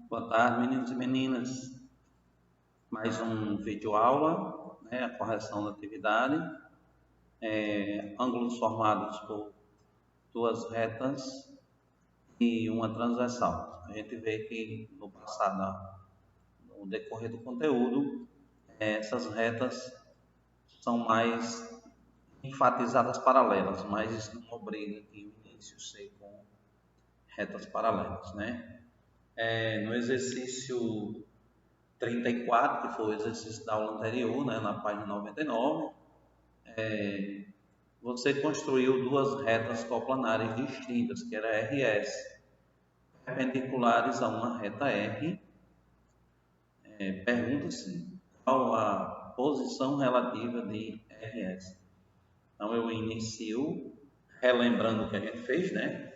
Boa tarde, meninos e meninas. Mais um vídeo aula, né? A correção da atividade. Ângulos formados por duas retas e uma transversal. A gente vê que no passado, no decorrer do conteúdo, essas retas são mais enfatizadas paralelas, mas isso não obriga que o início seja com retas paralelas, né? No exercício 34, que foi o exercício da aula anterior, né, na página 99, você construiu duas retas coplanares distintas, que era RS, perpendiculares a uma reta R. Pergunta-se qual a posição relativa de RS. Então, eu inicio relembrando o que a gente fez, né?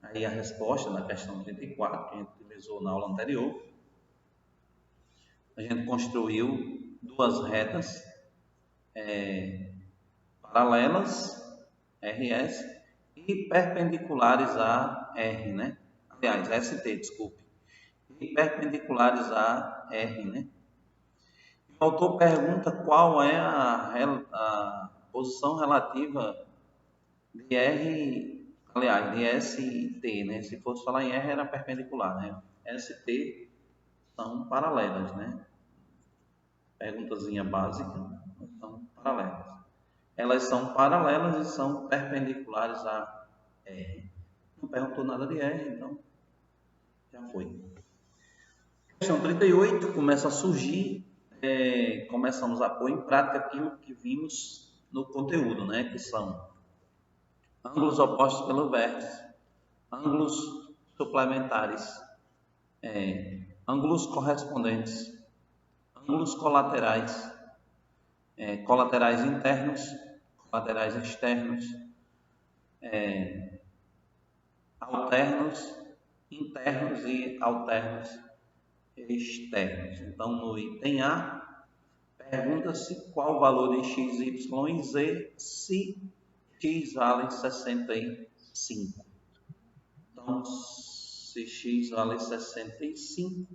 Aí a resposta da questão 34, que a gente utilizou na aula anterior. A gente construiu duas retas paralelas, RS, e perpendiculares a R, né? Aliás, ST, desculpe. E perpendiculares a R, né? O autor pergunta qual é a posição relativa de R, aliás, de ST, né? Se fosse falar em R, era perpendicular, né? ST são paralelas, né? Perguntazinha básica, são paralelas. Elas são paralelas e são perpendiculares a R. Não perguntou nada de R, então já foi. Questão 38 começa a surgir, começamos a pôr em prática aquilo que vimos no conteúdo, né? Que são ângulos opostos pelo vértice, ângulos suplementares, ângulos correspondentes, ângulos colaterais, colaterais internos, colaterais externos, alternos internos e alternos externos. Então, no item A, pergunta-se qual o valor de x, y e z se x vale 65. Então, se x vale 65,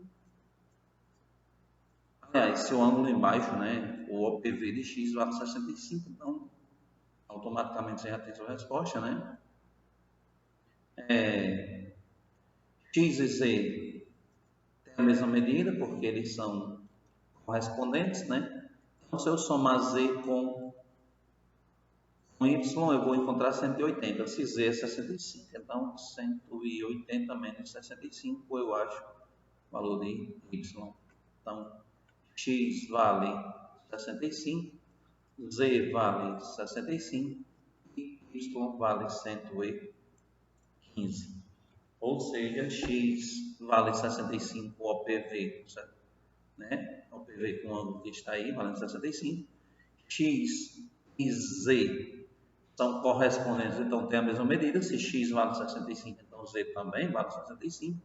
aliás, se o ângulo embaixo, né, o OPV de x vale 65, então, automaticamente você já tem sua resposta, né? X e z têm a mesma medida, porque eles são correspondentes, né? Então, se eu somar z com y, eu vou encontrar 180. Se z é 65, então 180 menos 65, eu acho o valor de y. Então, x vale 65, z vale 65 e y vale 115. Ou seja, x vale 65 OPV, certo? Né? OPV com o ângulo que está aí, valendo 65. X e z são correspondentes, então tem a mesma medida. Se x vale 65, então z também vale 65.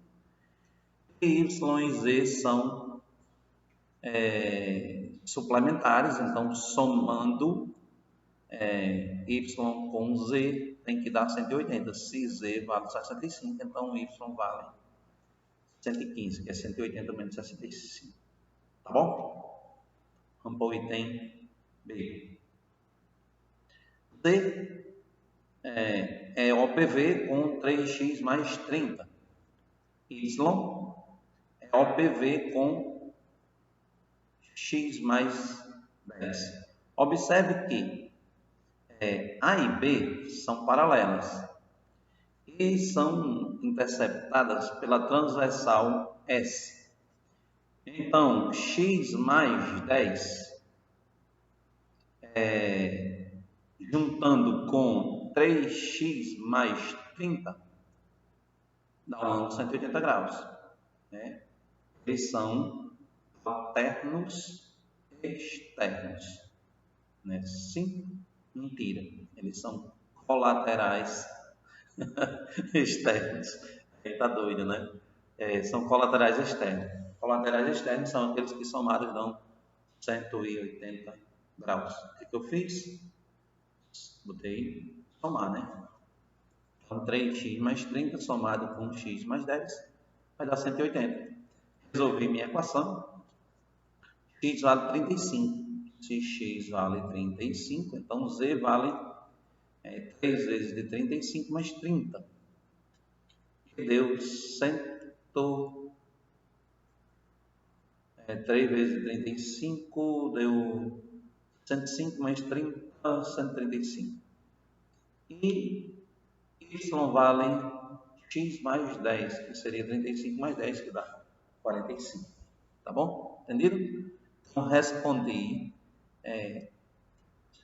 E y e z são suplementares, então somando y com z tem que dar 180. Se z vale 65, então y vale 115, que é 180 menos 65. Tá bom? Vamos para o item B. D é OPV com 3x mais 30. Y é OPV com x mais 10. Observe que A e B são paralelas e são interceptadas pela transversal S. Então, x mais 10, juntando com 3x mais 30, dá um ângulo 180 graus. Né? Eles são alternos externos. Né? Sim, mentira. Eles são colaterais externos. Aí tá doido, né? São colaterais externos. Colaterais externos são aqueles que somados dão 180 graus. O que eu fiz? Botei somar, né? Então, 3x mais 30 somado com x mais 10 vai dar 180. Resolvi minha equação. X vale 35. Se x vale 35, então z vale 3 vezes de 35 mais 30. Que deu 3 vezes de 35, deu 105 mais 30, 135. E y vale x mais 10, que seria 35 mais 10, que dá 45. Tá bom? Entendido? Então, respondi,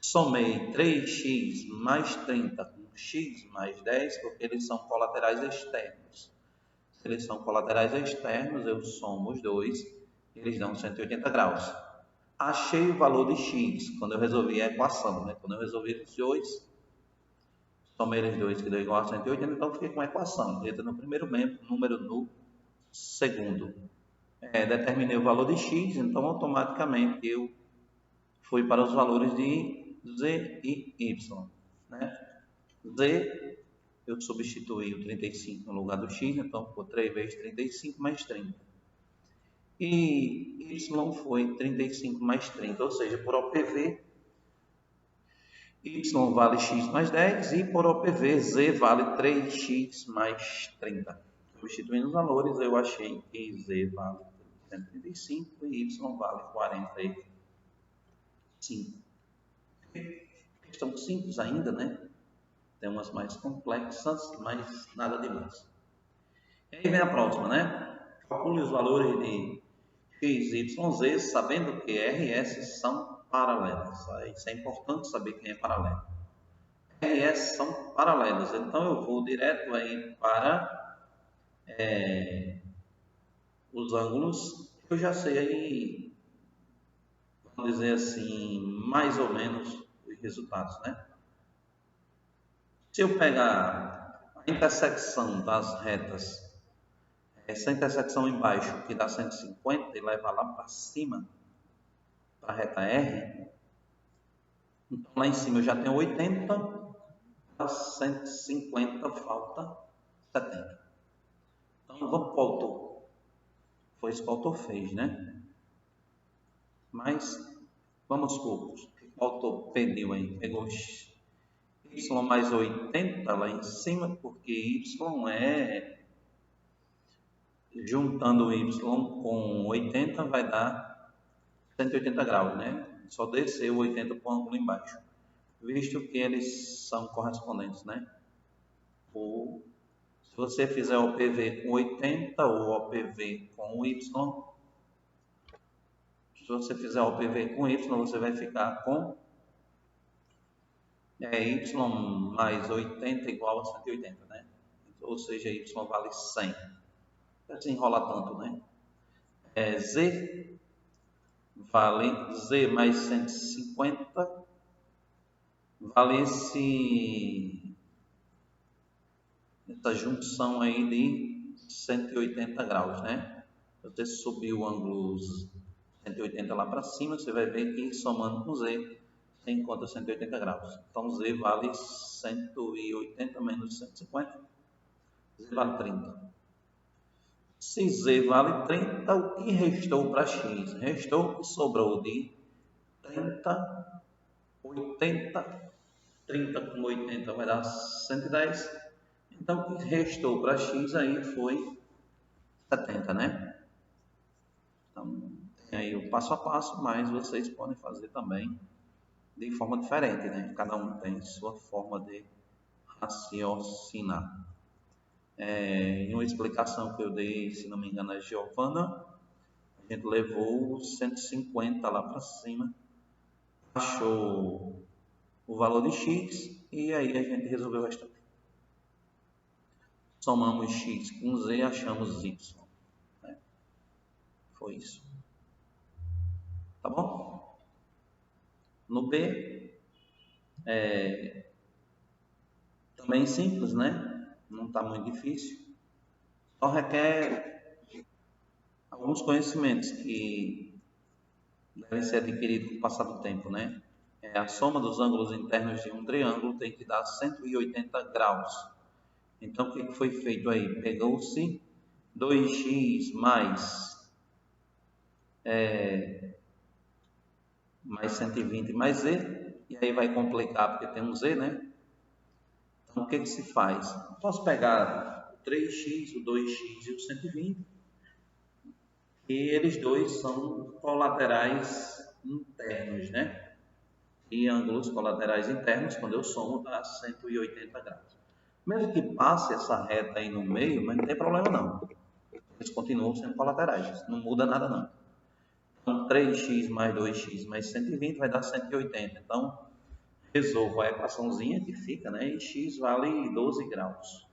somei 3x mais 30 com x mais 10, porque eles são colaterais externos. Se eles são colaterais externos, eu somo os dois, eles dão 180 graus. Achei o valor de x, quando eu resolvi a equação, né? Quando eu resolvi os dois, somei eles dois, que deu igual a 180, então fiquei com a equação. Letra no primeiro número no segundo. Determinei o valor de x, então automaticamente eu fui para os valores de z e y. Né? Z, eu substituí o 35 no lugar do x, então ficou 3 vezes 35 mais 30. E y foi 35 mais 30, ou seja, por OPV, y vale x mais 10 e por OPV, z vale 3x mais 30. Substituindo os valores, eu achei que z vale 135 e y vale 45. Questão simples ainda, né? Tem umas mais complexas, mas nada demais. E aí vem a próxima, né? Calcule os valores de x, y, z, sabendo que RS são paralelas. Isso é importante saber quem é paralelo. RS são paralelas, então eu vou direto aí para os ângulos. Eu já sei aí, vamos dizer assim, mais ou menos os resultados, né? Se eu pegar a intersecção das retas, essa intersecção embaixo que dá 150 e levar lá para cima, para a reta R, então lá em cima eu já tenho 80, para 150 falta 70. Então vamos para o autor. Foi isso que o autor fez, né? Mas vamos supor que o autor pediu aí, pegou y mais 80 lá em cima, porque y é, juntando y com 80 vai dar 180 graus, né? Só descer o 80 para o ângulo embaixo, visto que eles são correspondentes, né? Ou, se você fizer o OPV com 80 ou OPV com y, se você fizer o OPV com y, você vai ficar com y mais 80 igual a 180, né? Ou seja, y vale 100. Não se enrola tanto, né? Z vale z mais 150, vale essa junção aí de 180 graus, né? Você subir o ângulo 180 lá para cima, você vai ver que somando com z, você encontra 180 graus. Então, z vale 180 menos 150, z vale 30. Se z vale 30, o que restou para x? Restou o que sobrou de 30, 80, 30 com 80 vai dar 110. Então, o que restou para x aí foi 70, né? Então, tem aí o passo a passo, mas vocês podem fazer também de forma diferente, né? Cada um tem sua forma de raciocinar. Em uma explicação que eu dei, se não me engano, a Giovana, a gente levou 150 lá para cima, achou o valor de x e aí a gente resolveu o restante. Somamos x com z, achamos y. Né? Foi isso. Tá bom? No B, também simples, né? Não está muito difícil. Só requer alguns conhecimentos que devem ser adquiridos com o passar do tempo, né? A soma dos ângulos internos de um triângulo tem que dar 180 graus. Então, o que foi feito aí? Pegou-se 2x mais 120 mais z, e aí vai complicar porque tem um z, né? Então, o que se faz? Posso pegar o 3x, o 2x e o 120, e eles dois são colaterais internos, né? E ângulos colaterais internos, quando eu somo, dá 180 graus. Mesmo que passe essa reta aí no meio, mas não tem problema não. Eles continuam sendo colaterais, não muda nada não. Então, 3x mais 2x mais 120 vai dar 180. Então, resolvo a equaçãozinha que fica, né? E x vale 12 graus.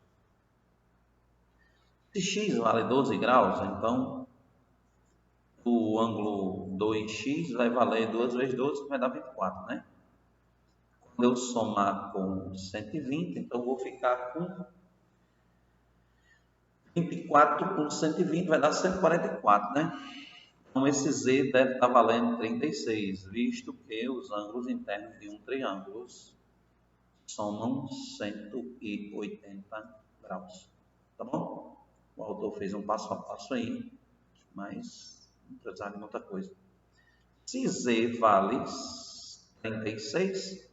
Se x vale 12 graus, então o ângulo 2x vai valer 2 vezes 12, que vai dar 24, né? Quando eu somar com 120, então vou ficar com 24 com 120, vai dar 144, né? Então esse z deve estar valendo 36, visto que os ângulos internos de um triângulo somam 180 graus. Tá bom? O autor fez um passo a passo aí, mas não precisava de muita coisa. Se z vale 36,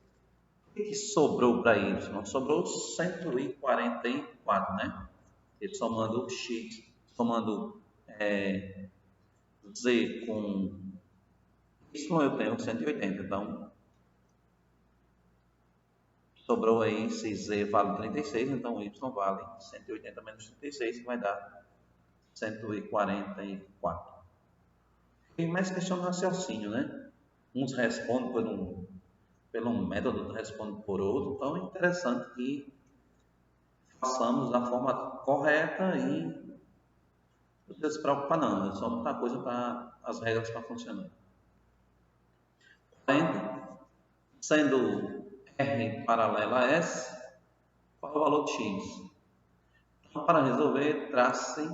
o que sobrou para y? Sobrou 144, né? E somando x, somando z com y, eu tenho 180. Então, sobrou aí, se z vale 36, então y vale 180 menos 36, que vai dar 144. Tem mais questão de raciocínio, né? Uns respondem pelo método, outros respondem por outro. Então, é interessante que façamos da forma correta e não precisa se preocupar não, é só muita coisa para as regras para funcionar. 40, sendo R paralela a S, qual é o valor de x? Então, para resolver, trace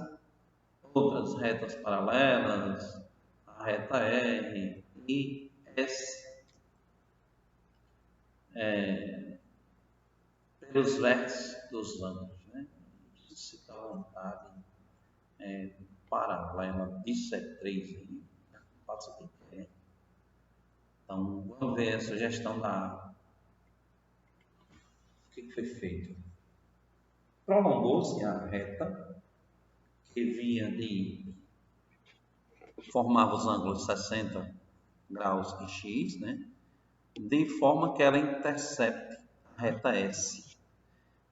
outras retas paralelas, a reta R e S, pelos vértices dos ângulos, né? Se dá vontade, paralela, isso é 3 aí, faça o que quer. Então, vamos ver a sugestão da... O que foi feito? Prolongou-se a reta que vinha de... formava os ângulos 60 graus e x, né? De forma que ela intercepte a reta S.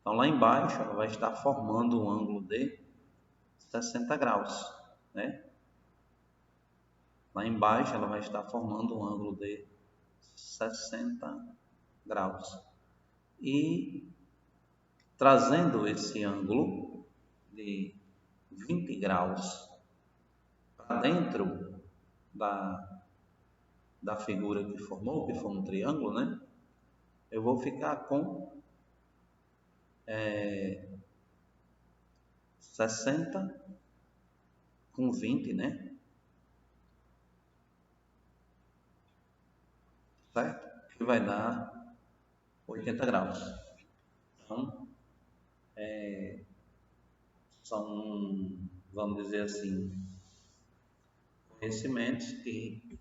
Então, lá embaixo, ela vai estar formando um ângulo de 60 graus, né? Lá embaixo, ela vai estar formando um ângulo de 60 graus. E trazendo esse ângulo de 20 graus para dentro da figura que formou, que foi um triângulo, né? Eu vou ficar com 60 com 20, né? Certo? Que vai dar 80 graus. Então, são, vamos dizer assim, conhecimentos que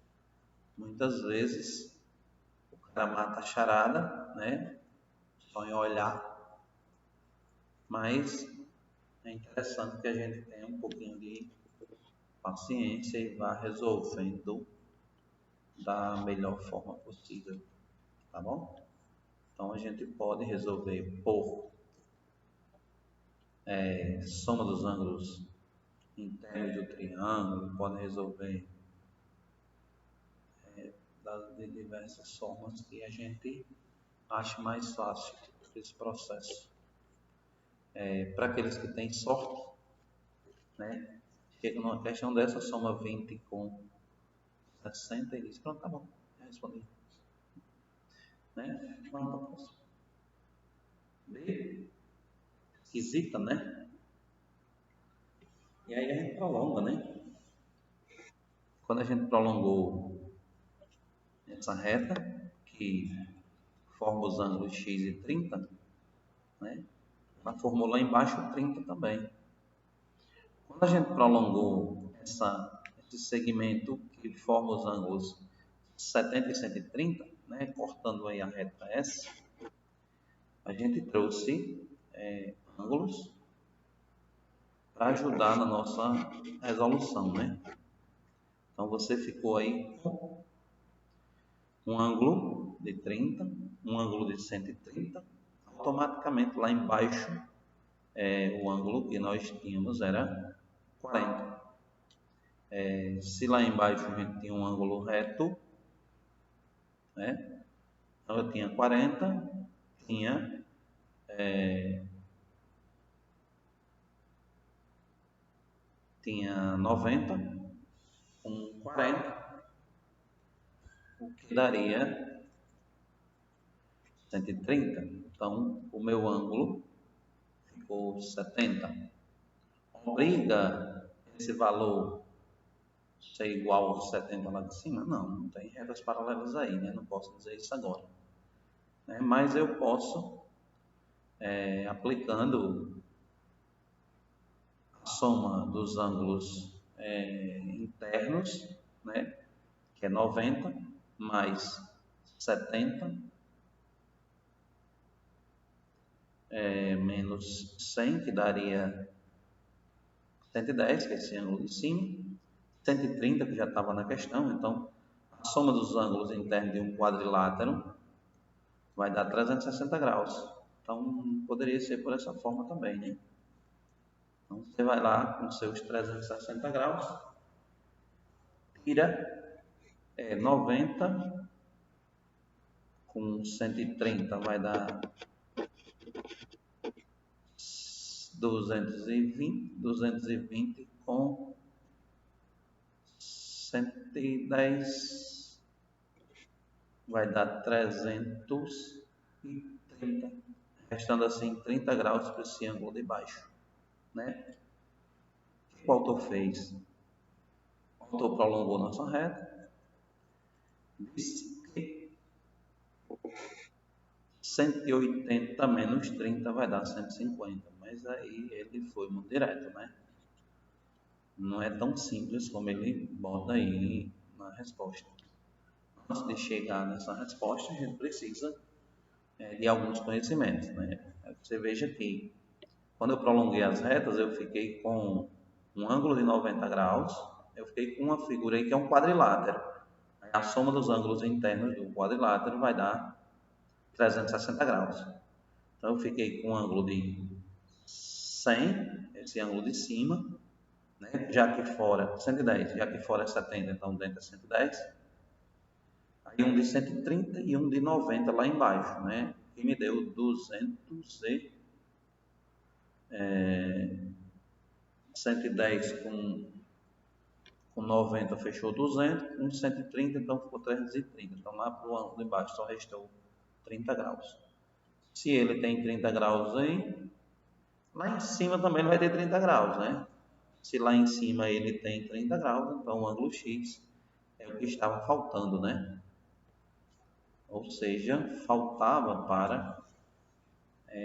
muitas vezes o cara mata a charada, né? Só em olhar. Mas é interessante que a gente tenha um pouquinho de paciência e vá resolvendo da melhor forma possível, tá bom? Então a gente pode resolver por soma dos ângulos internos do triângulo, pode resolver de diversas formas que a gente ache mais fácil esse processo. Para aqueles que têm sorte, né? Chega numa questão dessa, soma 20 com 60 e diz, pronto, tá bom, já respondi. Né? Vamos para a próxima. B, esquisita, né? E aí a gente prolonga, né? Quando a gente prolongou essa reta, que forma os ângulos x e 30, né? Ela formou lá embaixo 30 também. Quando a gente prolongou esse segmento que forma os ângulos 70 e 130, né, cortando aí a reta S, a gente trouxe ângulos para ajudar na nossa resolução, né? Então você ficou aí com um ângulo de 30, um ângulo de 130, automaticamente lá embaixo o ângulo que nós tínhamos era 40. Se lá embaixo a gente tinha um ângulo reto, né? Então eu tinha 40, tinha 90 com 40, o que daria 130. Então o meu ângulo ficou 70. Obriga esse valor ser igual aos 70 lá de cima? Não tem retas paralelas aí, né? Não posso dizer isso agora. Mas eu posso, aplicando a soma dos ângulos internos, né? Que é 90 mais 70 menos 100, que daria 110, que é esse ângulo de cima, 130, que já estava na questão. Então, a soma dos ângulos internos de um quadrilátero vai dar 360 graus. Então, poderia ser por essa forma também, né? Então, você vai lá com seus 360 graus, tira 90 com 130 vai dar 220 com 110 vai dar 330, restando assim 30 graus para esse ângulo de baixo, né? O que o autor fez? O autor prolongou nossa reta, disse que 180 menos 30 vai dar 150, mas aí ele foi muito direto, né? Não é tão simples como ele bota aí na resposta. Antes de chegar nessa resposta, a gente precisa de alguns conhecimentos, né? Você veja que quando eu prolonguei as retas, eu fiquei com um ângulo de 90 graus, eu fiquei com uma figura aí que é um quadrilátero. A soma dos ângulos internos do quadrilátero vai dar 360 graus. Então eu fiquei com um ângulo de 100, esse ângulo de cima, né? Já que fora 110, já que fora é 70, então dentro é 110. Aí um de 130 e um de 90 lá embaixo, né? Que me deu 110 com 90 fechou 200, com 130 então ficou 330. Então lá para o ângulo de baixo só restou 30 graus. Se ele tem 30 graus aí, lá em cima também ele vai ter 30 graus, né? Se lá em cima ele tem 30 graus, então o ângulo X é o que estava faltando, né? Ou seja, faltava para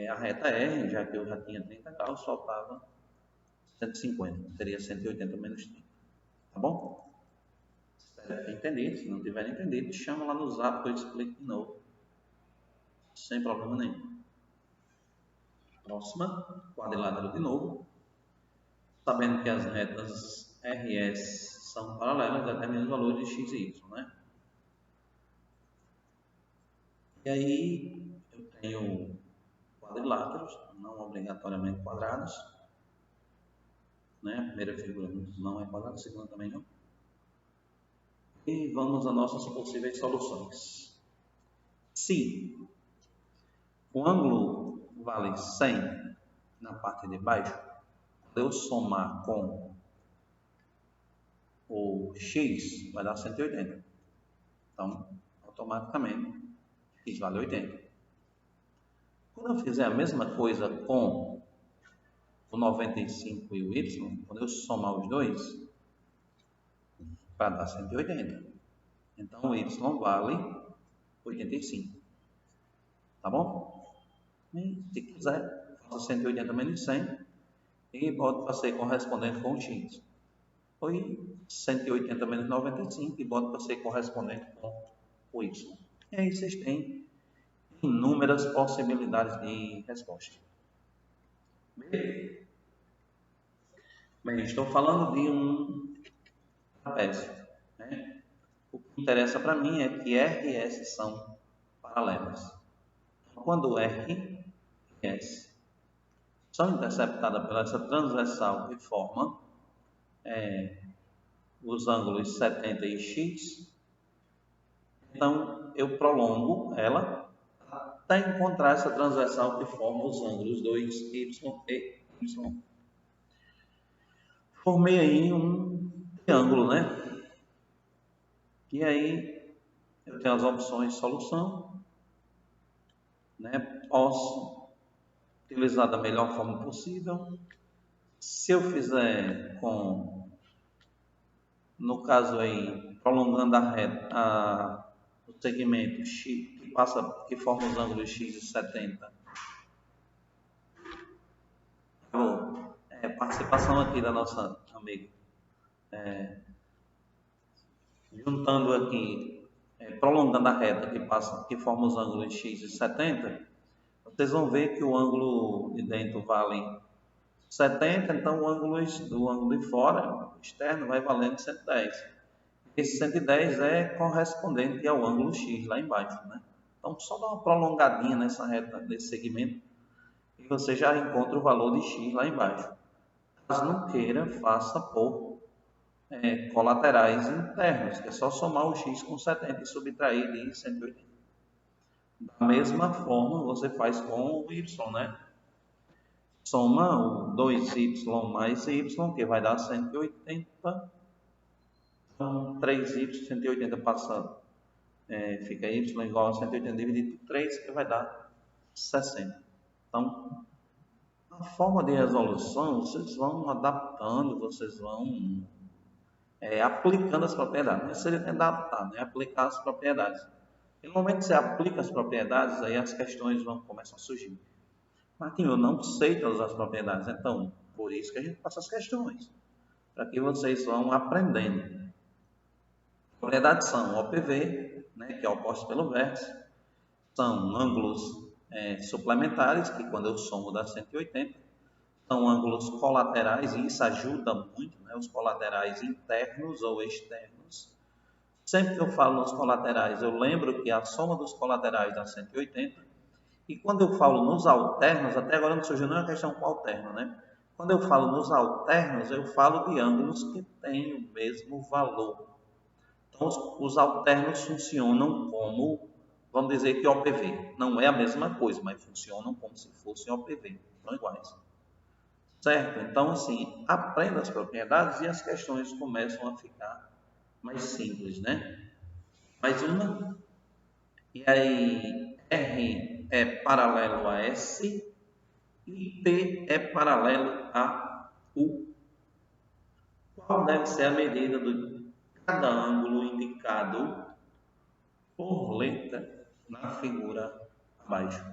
a reta R, já que eu já tinha 30 graus, faltava 150, seria 180 menos 30. Tá bom? Espero ter entendido. Se não tiver entendido, chama lá no zap que eu explico de novo. Sem problema nenhum. Próxima, quadrilátero de novo. Sabendo que as retas RS são paralelas, determina os valores de x e y, né? E aí eu tenho quadriláteros, não obrigatoriamente quadrados, né? A primeira figura não é quadrada, a segunda também não. E vamos às nossas possíveis soluções. Se o ângulo vale 100 na parte de baixo, quando eu somar com o x, vai dar 180. Então, automaticamente, x vale 80. Quando eu fizer a mesma coisa com o 95 e o y, quando eu somar os dois, vai dar 180. Então, o y vale 85. Tá bom? E, se quiser, faça 180 menos 100, e boto para ser correspondente com x. Foi 180 menos 95 e boto para ser correspondente com o y. E aí vocês têm inúmeras possibilidades de resposta. Bem, estou falando de um trapézio, né? O que interessa para mim é que R e S são paralelas. Quando R e S são interceptadas pela essa transversal que forma os ângulos 70 e x, então eu prolongo ela até encontrar essa transversal que forma os ângulos 2y e y. Formei aí um triângulo, né? E aí eu tenho as opções de solução, né? Posso utilizar da melhor forma possível. Se eu fizer no caso aí, prolongando a reta, o segmento X, que forma os ângulos X e 70. Participação aqui da nossa amiga. Juntando aqui, prolongando a reta que forma os ângulos X e 70, vocês vão ver que o ângulo de dentro vale 70, então o ângulo de fora, externo, vai valendo 110. Esse 110 é correspondente ao ângulo X lá embaixo, né? Então, só dá uma prolongadinha nessa reta, nesse segmento, e você já encontra o valor de X lá embaixo. Caso não queira, faça por colaterais internos, que é só somar o X com 70 e subtrair de 180. Da mesma forma, você faz com o Y, né? Soma o 2y mais y, que vai dar 180. Então, 3y, 180 passando. Fica y igual a 180 dividido por 3, que vai dar 60. Então, a forma de resolução, vocês vão adaptando, vocês vão aplicando as propriedades. Não seria adaptar, né? Aplicar as propriedades. E no momento que você aplica as propriedades, aí as questões começam a surgir. Martinho, eu não sei todas as propriedades, então, por isso que a gente passa as questões, para que vocês vão aprendendo. Propriedades são OPV, né, que é oposto pelo vértice, são ângulos suplementares, que quando eu somo dá 180, são ângulos colaterais, e isso ajuda muito, né, os colaterais internos ou externos. Sempre que eu falo nos colaterais, eu lembro que a soma dos colaterais dá 180, e quando eu falo nos alternos, até agora não surgiu nenhuma questão com alterno, né? Quando eu falo nos alternos, eu falo de ângulos que têm o mesmo valor. Então, os alternos funcionam como, vamos dizer que OPV. Não é a mesma coisa, mas funcionam como se fossem OPV. São iguais. Certo? Então, assim, aprenda as propriedades e as questões começam a ficar mais simples, né? Mais uma. E aí, R é paralelo a S e T é paralelo a U. Qual deve ser a medida de cada ângulo indicado por letra na figura abaixo?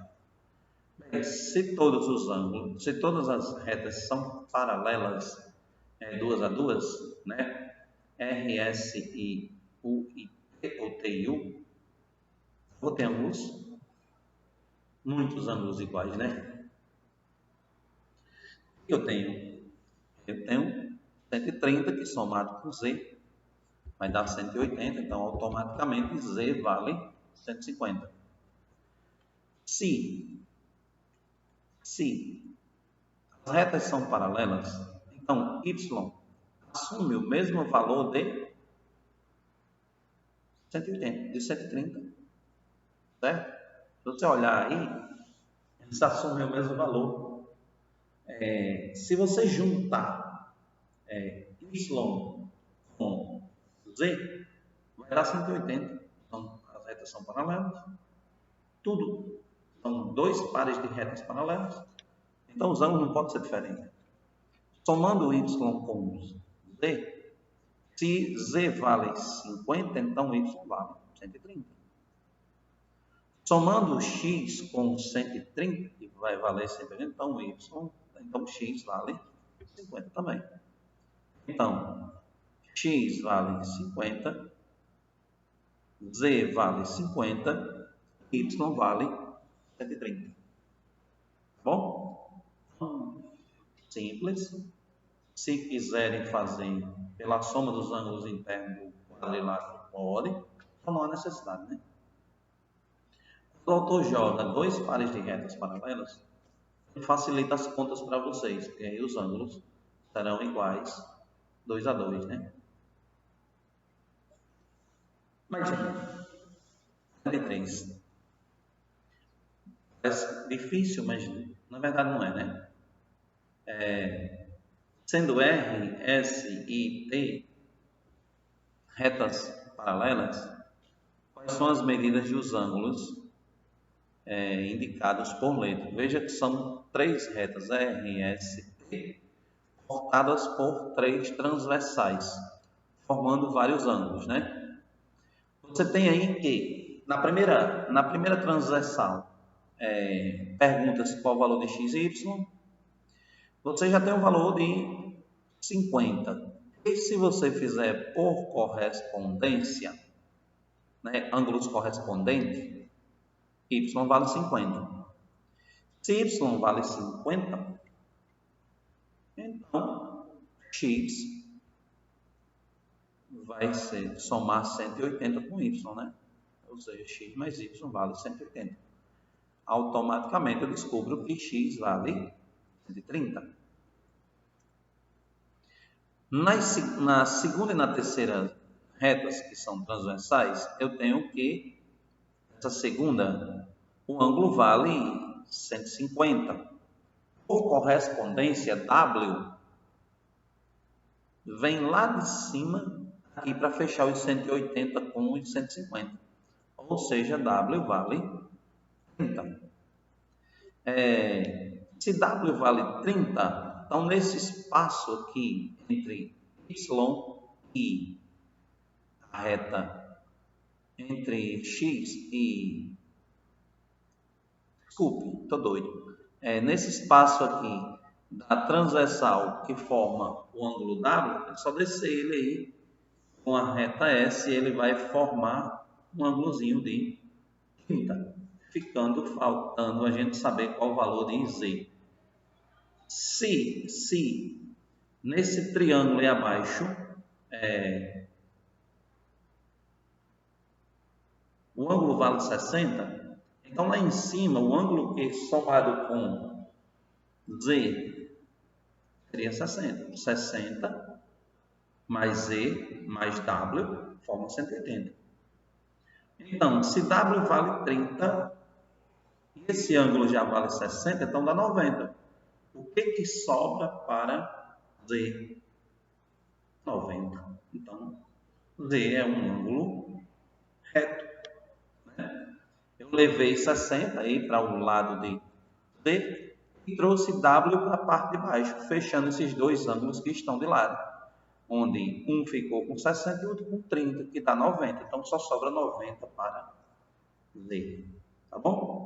Bem, se todos os ângulos, se todas as retas são paralelas, duas a duas, né? R, S, I, U, I, T, ou T e U, vou ter muitos ângulos iguais, né? Eu tenho 130 que somado com Z vai dar 180, então automaticamente Z vale 150. Se as retas são paralelas, então Y assume o mesmo valor de 180, de 130, certo? Se você olhar aí, eles assumem o mesmo valor. Se você juntar Y com Z, vai dar 180. Então, as retas são paralelas. Tudo são dois pares de retas paralelas. Então, os ângulos não podem ser diferentes. Somando Y com Z, se Z vale 50, então Y vale 130. Somando X com 130, que vai valer 130, então X vale 50 também. Então, x vale 50, z vale 50, y vale 130. Tá bom? Simples. Se quiserem fazer pela soma dos ângulos internos do quadrilátero, pode. Então não há necessidade, né? Quando o autor joga dois pares de retas paralelas, facilita as contas para vocês, porque aí os ângulos serão iguais 2 a 2, né? Mas, 43. Parece difícil, mas na verdade não é, né? Sendo R, S e T retas paralelas, quais são as medidas dos ângulos indicados por letra? Veja que são três retas R, S e T cortadas por três transversais, formando vários ângulos, né? Você tem aí que na primeira transversal pergunta-se qual o valor de x e y. Você já tem um valor de 50. E se você fizer por correspondência, né, ângulos correspondentes, y vale 50. Se y vale 50, então x vai ser somar 180 com y, né? Ou seja, x mais y vale 180. Automaticamente eu descubro que x vale 130. Na segunda e na terceira retas, que são transversais, eu tenho que essa segunda, o ângulo vale 150. Por correspondência, W vem lá de cima aqui para fechar os 180 com os 150. Ou seja, W vale 30. Se W vale 30, então nesse espaço aqui entre Y e a reta entre X e... Desculpe, estou doido. Nesse espaço aqui da transversal que forma o ângulo W, é só descer ele aí com a reta S e ele vai formar um ângulozinho de 30, ficando faltando a gente saber qual o valor de Z. Se nesse triângulo aí abaixo o ângulo vale 60, então lá em cima o ângulo que somado com Z seria 60. 60 mais Z mais W forma 180. Então, se W vale 30 e esse ângulo já vale 60, então dá 90. O que sobra para Z? 90. Então, Z é um ângulo reto. Né? Eu levei 60 aí para o lado de Z e trouxe W para a parte de baixo, fechando esses dois ângulos que estão de lado, onde um ficou com 60 e o outro com 30, que dá 90. Então, só sobra 90 para Z. Tá bom?